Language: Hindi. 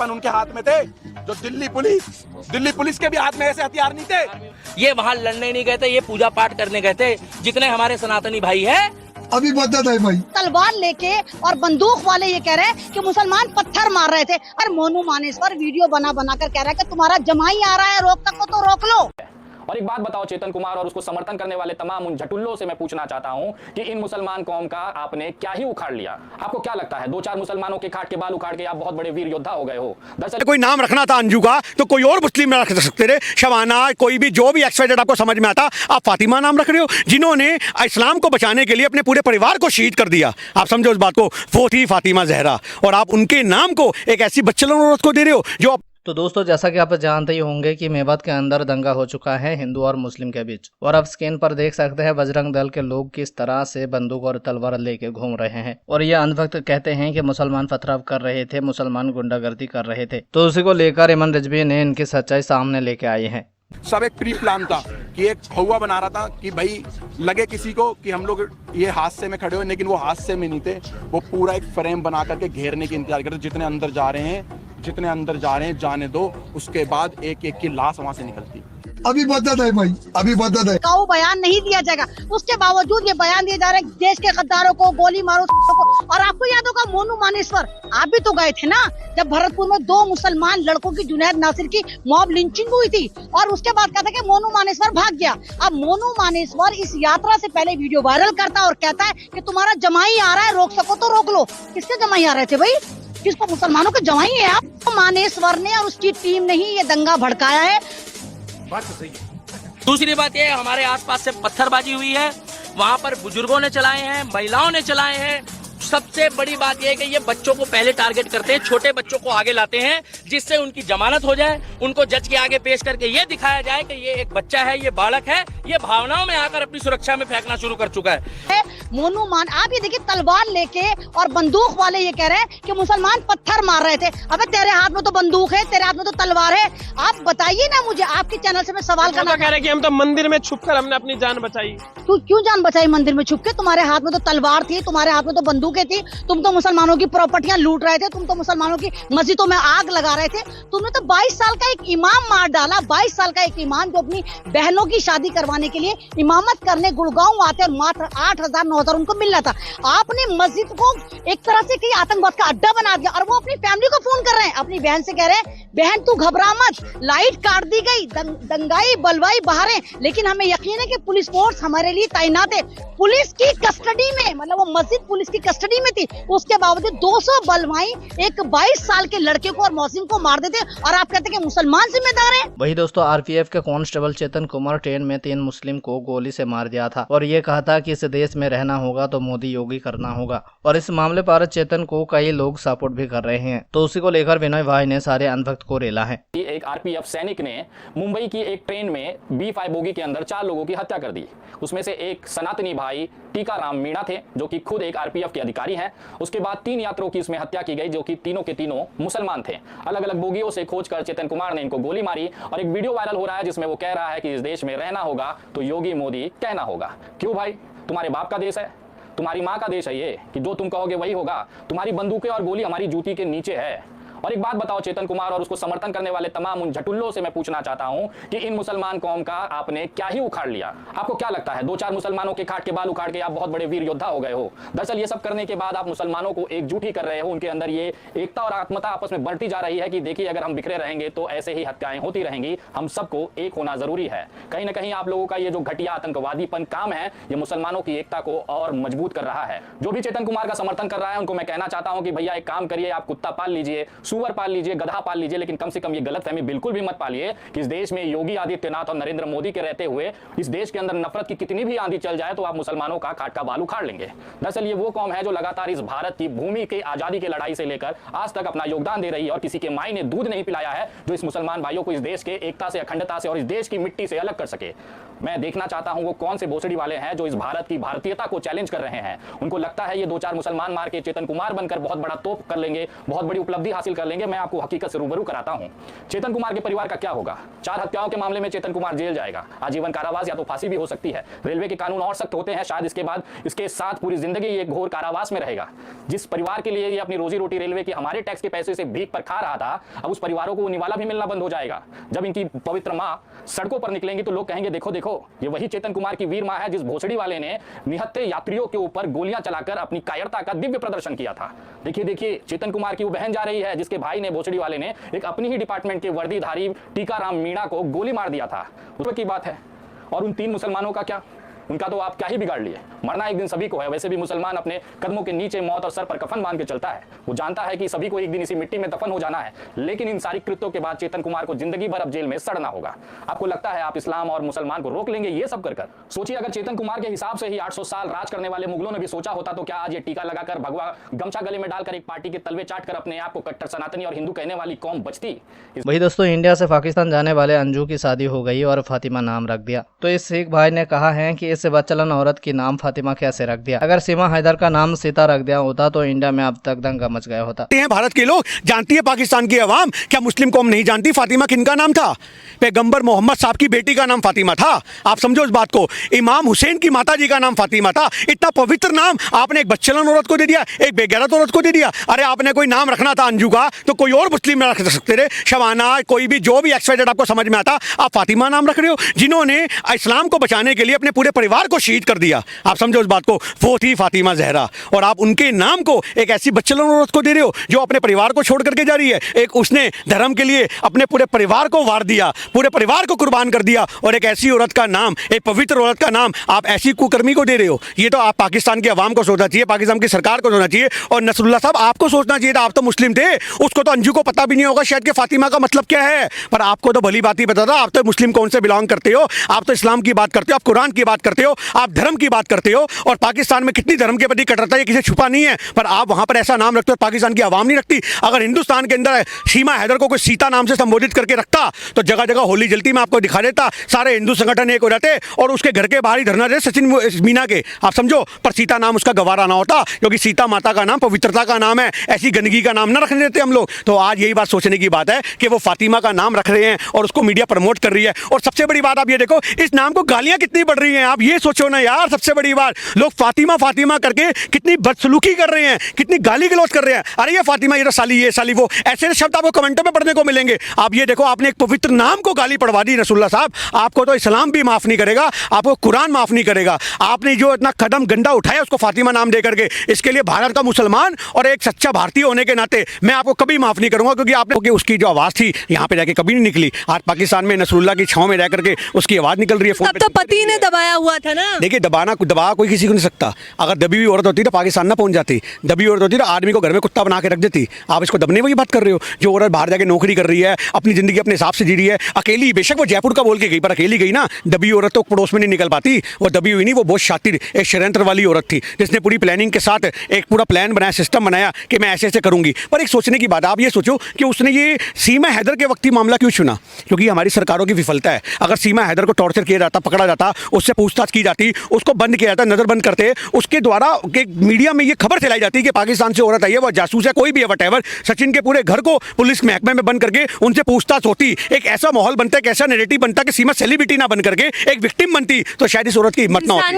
उनके हाथ में थे, जो दिल्ली पुलिस के भी हाथ में ऐसे हथियार नहीं थे। ये वहां लड़ने नहीं गए थे, ये पूजा पाठ करने गए थे। जितने हमारे सनातनी भाई है अभी बदत है भाई, तलवार लेके और बंदूक वाले ये कह रहे हैं कि मुसलमान पत्थर मार रहे थे। और मोनू मानेसवर वीडियो बना कर कह रहा है कि तुम्हारा जमाई आ रहा है, रोक सको तो रोक लो। और एक बात बताओ चेतन कुमार और उसको समर्थन करने वाले तमाम उन झटुल्लों से मैं पूछना चाहता हूं कि इन मुसलमान कौम का आपने क्या ही उखाड़ लिया? आपको क्या लगता है 2-4 मुसलमानों के खाट के बाल उखाड़ के आप बहुत बड़े वीर योद्धा हो गए हो? दरअसल कोई नाम रखना था अंजू का तो कोई और मुस्लिम रख सकते थे, शबाना, कोई भी जो भी एक्सवाइजेड आपको समझ में आता। आप फातिमा नाम रख रहे हो, जिन्होंने इस्लाम को बचाने के लिए अपने पूरे परिवार को शहीद कर दिया। आप समझो इस बात को, वो थी फातिमा जहरा, और आप उनके नाम को एक ऐसी बच्चलों औरत को दे रहे हो जो। तो दोस्तों, जैसा कि आप जानते ही होंगे कि मेवात के अंदर दंगा हो चुका है हिंदू और मुस्लिम के बीच, और अब स्क्रीन पर देख सकते हैं बजरंग दल के लोग किस तरह से बंदूक और तलवार लेके घूम रहे हैं। और ये अंधभक्त कहते हैं कि मुसलमान पथराव कर रहे थे, मुसलमान गुंडागर्दी कर रहे थे। तो उसी को लेकर इमन रिजवी ने इनकी सच्चाई सामने लेके आए हैं। सब एक प्री प्लान था कि एक हवा बना रहा था कि भाई लगे किसी को कि हम लोग ये हादसे में खड़े हो, लेकिन वो हादसे में नहीं थे। वो पूरा एक फ्रेम बना करके घेरने की इंतजार करते, जितने अंदर जा रहे हैं जाने दो, उसके बाद एक एक की लाश वहां से निकलती। अभी बदत है भाई, अभी बदत है। वो बयान नहीं दिया जाएगा, उसके बावजूद ये बयान दिए जा रहे हैं देश के गद्दारों को गोली मारो को। और आपको याद होगा मोनू मानेसवर, आप भी तो गए थे ना जब भरतपुर में 2 मुसलमान लड़कों की जुनैद नासिर की मॉब लिंचिंग हुई थी, और उसके बाद कहता है कि मोनू मानेसवर भाग गया। अब मोनू मानेसवर इस यात्रा से पहले वीडियो वायरल करता है और कहता है कि तुम्हारा जमाई आ रहा है, रोक सको तो रोक लो। किसके जमाई आ रहे थे भाई? किसको? मुसलमानों के जमाई है आप। मानेसवर ने और उसकी टीम ने ही ये दंगा भड़काया है। बात तो सही। दूसरी बात ये, हमारे आसपास से पत्थरबाजी हुई है, वहां पर बुजुर्गों ने चलाए हैं, महिलाओं ने चलाए हैं। सबसे बड़ी बात यह है कि ये बच्चों को पहले टारगेट करते हैं, छोटे बच्चों को आगे लाते हैं, जिससे उनकी जमानत हो जाए, उनको जज के आगे पेश करके ये दिखाया जाए कि ये एक बच्चा है, ये बालक है, ये भावनाओं में आकर अपनी सुरक्षा में फेंकना शुरू कर चुका है। मोनू मान, आप ये देखिए तलवार लेके और बंदूक वाले ये कह रहे हैं कि मुसलमान पत्थर मार रहे थे। अबे तेरे हाथ में तो बंदूक है, तेरे हाथ में तो तलवार है। आप बताइए ना मुझे, आपके चैनल से मैं सवाल करना कह रहे हैं कि हम तो मंदिर में छुपकर हमने अपनी जान बचाई। तू क्यों जान बचाई मंदिर में छुप के? तुम्हारे हाथ में तो तलवार थी, तुम्हारे हाथ में तो बंदूकें थी, तुम तो मुसलमानों की प्रॉपर्टियां लूट रहे थे, तुम तो मुसलमानों की मस्जिदों में आग लगा रहे थे। तुमने तो 22 साल का एक इमाम मार डाला, 22 साल का एक इमाम जो अपनी बहनों की शादी करवाने के लिए इमामत करने गुड़गांव आते और मात्र 8,000 9,000 उनको मिल रहा था। आपने मस्जिद को एक तरह से कहीं आतंकवाद का अड्डा बना दिया, और वो अपनी फैमिली को फोन कर रहे हैं, अपनी बहन से कह रहे हैं बहन तू घबरा मत, लाइट काट दी गई, दंगाई बलवाई बाहर है, लेकिन हमें यकीन है कि पुलिस फोर्स हमारे लिए तैनात है। पुलिस की कस्टडी में, मतलब वो मस्जिद पुलिस की कस्टडी में थी, उसके बावजूद 200 बलवाई एक 22 साल के लड़के को और मौसिम को मार देते, और आप कहते हैं कि मुसलमान जिम्मेदार हैं। वही दोस्तों, आरपीएफ के कांस्टेबल चेतन कुमार ट्रेन में 3 मुस्लिम को गोली से मार दिया था, और ये कहा था कि इस देश में रहना होगा तो मोदी योगी करना होगा। और इस मामले पर चेतन को कई लोग सपोर्ट भी कर रहे हैं। तो उसी को लेकर विनय भाई ने सारे अंधभक्त को रेला है। एक आरपीएफ सैनिक ने मुंबई की एक ट्रेन में B5 बोगी के अंदर 4 लोगों की हत्या कर दी। उसमें से एक सनातनी भाई टीकाराम मीणा थे, जो कि खुद एक आरपीएफ के अधिकारी हैं। उसके बाद 3 यात्रियों की इसमें हत्या की गई, जो कि तीनों के तीनों मुसलमान थे। अलग अलग बोगियों से खोजकर चेतन कुमार ने इनको गोली मारी, और एक वीडियो वायरल हो रहा है जिसमें वो कह रहा है कि इस देश में रहना होगा तो योगी मोदी कहना होगा। क्यों भाई? तुम्हारे बाप का देश है, तुम्हारी माँ का देश है ये, कि जो तुम कहोगे वही होगा। तुम्हारी बंदूकें और गोली हमारी जूती के नीचे है। और एक बात बताओ चेतन कुमार और उसको समर्थन करने वाले तमाम उन झटुल्लों से मैं पूछना चाहता हूं कि इन मुसलमान कौम का आपने क्या ही उखाड़ लिया? आपको क्या लगता है 2-4 मुसलमानों के खाट के बाल उखाड़ के आप बहुत बड़े वीर योद्धा हो गए हो? दरअसल ये सब करने के बाद आप मुसलमानों को एकजुट ही कर रहे हो, उनके अंदर ये एकता और आत्मता आपस में बढ़ती जा रही है कि देखिए अगर हम बिखरे रहेंगे तो ऐसे ही हत्याएं होती रहेंगी, हम सबको एक होना जरूरी है। कहीं ना कहीं आप लोगों का ये जो घटिया आतंकवादीपन काम है, ये मुसलमानों की एकता को और मजबूत कर रहा है। जो भी चेतन कुमार का समर्थन कर रहा है उनको मैं कहना चाहता हूं कि भैया एक काम करिए, आप कुत्ता पाल लीजिए, सुअर पाल लीजिए, गधा पाल लीजिए, लेकिन कम से कम ये गलतफहमी बिल्कुल भी मत पालिए कि इस देश में योगी आदित्यनाथ और नरेंद्र मोदी के रहते हुए इस देश के अंदर नफरत की कितनी भी आंधी चल जाए तो आप मुसलमानों का खाट का बाल उखाड़ लेंगे। दरअसल ये वो कौम है जो लगातार इस भारत की भूमि के आजादी की लड़ाई से लेकर आज तक अपना योगदान दे रही है, और किसी के माई ने दूध नहीं पिलाया है जो इस मुसलमान भाइयों को इस देश के एकता से, अखंडता से और इस देश की मिट्टी से अलग कर सके। मैं देखना चाहता हूं वो कौन से भोसड़ी वाले हैं जो इस भारत की भारतीयता को चैलेंज कर रहे हैं। उनको लगता है ये 2-4 मुसलमान मार के चेतन कुमार बनकर बहुत बड़ा तोप कर लेंगे, बहुत बड़ी उपलब्धि हासिल कर लेंगे। मैं आपको हकीकत से रूबरू कराता हूं। चेतन कुमार के परिवार का क्या होगा? 4 हत्याओं के मामले में चेतन कुमार जेल जाएगा, आजीवन कारावास या तो फांसी भी हो सकती है। रेलवे के कानून और सख्त होते हैं, शायद इसके बाद इसके साथ पूरी जिंदगी ये घोर कारावास में रहेगा। जिस परिवार के लिए ये अपनी रोजी रोटी रेलवे के हमारे टैक्स के पैसे से भीख पर खा रहा था, अब उस परिवारों को निवाला भी मिलना बंद हो जाएगा। जब इनकी पवित्र मां सड़कों पर निकलेंगी तो लोग कहेंगे देखो देखो ये वही चेतन कुमार की वीर मां है जिस भोसड़ी वाले ने निहत्थे यात्रियों के ऊपर गोलियां चलाकर अपनी कायरता का दिव्य प्रदर्शन किया था। देखिए देखिए चेतन कुमार की वो बहन जा रही है जिसके भाई ने भोसड़ी वाले ने एक अपनी ही डिपार्टमेंट के वर्दीधारी टीकाराम मीणा को गोली मार दिया था। उस की बात है। और उन 3 मुसलमानों का क्या? उनका तो आप क्या ही बिगाड़ लिए। मरना एक दिन सभी को है। वैसे भी मुसलमान अपने कदमों के नीचे मौत और सर पर कफन बांध के चलता है। वो जानता है कि सभी को एक दिन इसी मिट्टी में दफन हो जाना है। लेकिन इन सारी कृत्यों के बाद चेतन कुमार को जिंदगी भर अब जेल में सड़ना होगा। आपको लगता है आप इस्लाम और मुसलमान को रोक लेंगे ये सब कर? सोचिए अगर चेतन कुमार के हिसाब से ही 800 साल राज करने वाले मुगलों ने भी सोचा होता तो क्या आज ये टीका लगाकर भगवा गमछा गले में डालकर एक पार्टी के तलवे चाट कर अपने आप को कट्टर सनातनी और हिंदू कहने वाली कौम बचती? वही दोस्तों, इंडिया से पाकिस्तान जाने वाले अंजू की शादी हो गई और फातिमा नाम रख दिया। तो इस सिख भाई ने कहा है कि इस बच्चलन औरत की नाम फातिमा कैसे रख दिया? अगर सीमा हैदर का नाम सीता रख दिया होता तो इंडिया में अब तक दंगा मच गया होता। भारत के लोग जानती है, पाकिस्तान की अवाम क्या मुस्लिम कौम नहीं जानती फातिमा किनका नाम था? पैगंबर मोहम्मद साहब की बेटी का नाम फातिमा था। आप समझो इस बात को। इमाम हुसैन की माता जी का नाम फातिमा था। इतना पवित्र नाम आपने एक बच्चलन औरत को दे दिया, एक बेगैरत औरत को दे दिया। अरे आपने कोई नाम रखना था अंजू का तो कोई और मुस्लिम रख सकते थे, शबाना, कोई भी जो भी एक्सवाइजेड आपको समझ में आता। आप फातिमा नाम रख रहे हो जिन्होंने इस्लाम को बचाने के लिए अपने पूरे परिवार को शहीद कर दिया। आप समझो इस बात को। वो थी फातिमा जहरा और आप उनके नाम को एक ऐसी बच्चलन औरत को दे रहे हो जो अपने परिवार को छोड़ करके जा रही है। एक उसने धर्म के लिए अपने पूरे परिवार को वार दिया, पूरे परिवार को कुर्बान कर दिया, और एक ऐसी औरत का नाम, एक पवित्र औरत का नाम आप ऐसी कुकर्मी को दे रहे हो। ये तो आप पाकिस्तान की आवाम को सोचना चाहिए, पाकिस्तान की सरकार को सोचना चाहिए। और नसरुल्लाह साहब आपको सोचना चाहिए था, आप तो मुस्लिम थे। उसको तो अंजू को पता भी नहीं होगा शायद कि फातिमा का मतलब क्या है, पर आपको तो भली बात ही पता था। आप तो मुस्लिम कौन से बिलोंग करते हो, आप तो इस्लाम की बात करते हो, आप कुरान की बात करते हो, आप धर्म की बात करते हो। और पाकिस्तान में कितनी धर्म के प्रति कट्टरता है किसी छुपा नहीं है, पर आप वहां पर ऐसा नाम रखते हो, पाकिस्तान की आवाम नहीं रखती। अगर हिंदुस्तान के अंदर सीमा हैदर को कोई सीता नाम से संबोधित करके रखता तो जगह जगह होली जलती, मैं आपको दिखा देता। सारे हिंदू संगठन एक हो जाते और उसके घर के बाहर ही धरना दे सचिन मीना के, आप समझो। पर सीता नाम उसका गवारा ना होता, क्योंकि सीता माता का नाम पवित्रता का नाम है। ऐसी गंदगी का नाम ना रखने देते हम लोग। तो आज यही बात सोचने की बात है कि वो फातिमा का नाम रख रहे हैं और उसको मीडिया प्रमोट कर रही है। और सबसे बड़ी बात आप ये देखो, इस नाम को गालियां कितनी बढ़ रही हैं, आप ये सोचो ना यार। सबसे बड़ी बात, लोग फातिमा फातिमा करके कितनी बदसलूकी कर रहे हैं, कितनी गाली गलौज कर रहे हैं। अरे ये फातिमा, ये साली, ये साली, वो ऐसे शब्द आपको कमेंटों में पढ़ने को मिलेंगे। आप ये देखो, आपने एक पवित्र नाम को गाली पढ़वा दी रसूलुल्लाह साहब। आपको तो इस्लाम भी माफ नहीं करेगा, आपको कुरान माफ नहीं करेगा। आपने जो इतना कदम गंदा उठाया उसको फातिमा नाम दे करके, इसके लिए भारत का मुसलमान और एक सच्चा भारतीय होने के नाते मैं आपको कभी माफ नहीं करूंगा, क्योंकि आपने उसकी जो आवाज थी यहाँ पे जाके कभी नहीं निकली। आज पाकिस्तान में नसरुल्लाह की छांव में रह करके उसकी आवाज निकल रही है। तब तो पति ने दबाया हुआ था ना। देखिए, दबा कोई किसी को नहीं सकता। अगर दबी हुई औरत होती तो पाकिस्तान ना पहुंच जाती। दबी औरत होती तो आदमी को घर में कुत्ता बना के रख देती। आप इसको दबने की बात कर रहे हो। जो औरत बाहर जाके नौकरी कर रही है, अपनी जिंदगी अपने हिसाब से जी रही है, अकेली, बेशक वो जयपुर का बोल के गई पर अकेली गई ना। दबी औरत तो पड़ोस में नहीं निकल पाती। वो दबी हुई नहीं, वो बहुत शातिर, एक षड्यंत्र वाली औरत थी जिसने पूरी प्लानिंग के साथ एक पूरा प्लान बनाया, सिस्टम बनाया कि मैं ऐसे ऐसे करूंगी। पर एक सोचने की बात, आप ये सोचो कि उसने ये सीमा हैदर के वक्त ही मामला क्यों चुना? क्योंकि हमारी सरकारों की विफलता है। अगर सीमा हैदर को टॉर्चर किया जाता, पकड़ा जाता, उससे पूछताछ की जाती, उसको बंद किया जाता, नजरबंद करते, उसके द्वारा मीडिया में ये खबर फैलाई जाती कि पाकिस्तान से औरत आई है, वो जासूस है, कोई भी है, वटेवर, सचिन के पूरे घर को पुलिस महकमे में बंद करके उनसे पूछताछ होती, एक ऐसा माहौल बनता है, एक ऐसा नैरेटिव बनता कि सीमा सेलिब्रिटी ना बन करके एक विक्टिम बनती, तो शायद इस औरत की हिम्मत ना होती।